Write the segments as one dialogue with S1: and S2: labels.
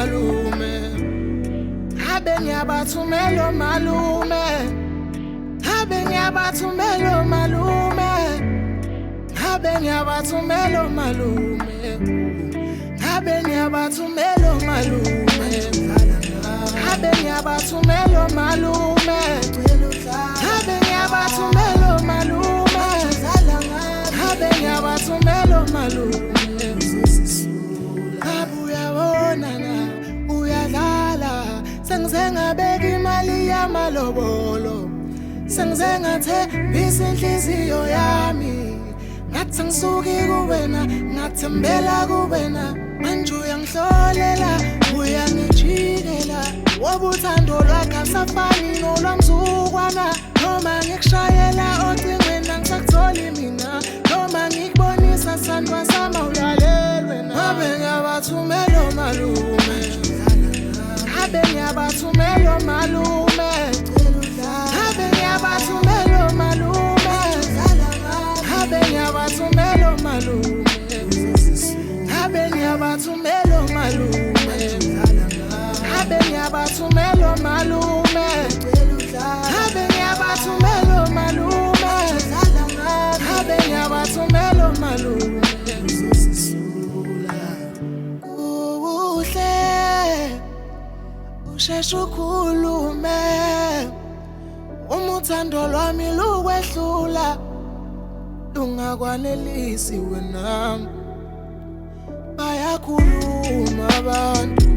S1: malume Habe ngiyabathumela malume Habe ngiyabathumela malume Habe ngiyabathumela malume Habe ngiyabathumela malume Habe ngiyabathumela malume Habe ngiyabathumela malume Habe ngiyabathumela malume Sengize ngabeka imali yamalobolo Sengize ngathembisa inhliziyo yami Ngathi ngisuki kuwena ngathembela kuwena manje uyangihlolela uyangijikela wobuthando lwakho asafani nolwamzukwana noma ngikushayela ocingweni angisakutholi mina noma ngikubonisa sandwa sama uyalelwe na Habe ngiyabathumela malume Habe ngiyabathumela malume Habe ngiyabathumela malume Habe ngiyabathumela malume Habe ngiyabathumela malume Habe ngiyabathumela malume Habe ngiyabathumela malume Habe ngiyabathumela malume Sheshu khulume Umuthando lwami lukwehlula Lungakwanelisi wena Bayakhuluma abantu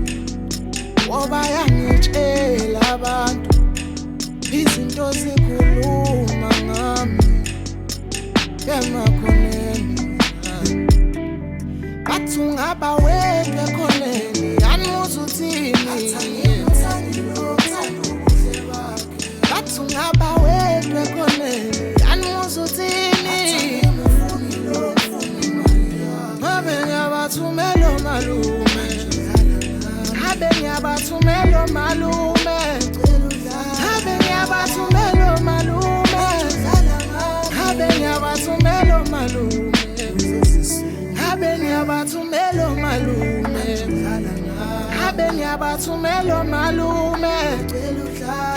S1: Bayangitshela abantu Izinto zikhuluma ngami Emakhoneni Bathi ungaba wedwa ekhoneni Yanuza uthini Ungaba wedwa ekhoneni yanuza uthini Habe ngiyabathumela malume Habe ngiyabathumela malume Habe ngiyabathumela malume Habe ngiyabathumela malume Habe ngiyabathumela malume Habe ngiyabathumela malume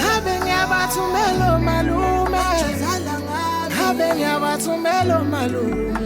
S1: Habe ngiyabathumela malume Habe ngiyabathumela malume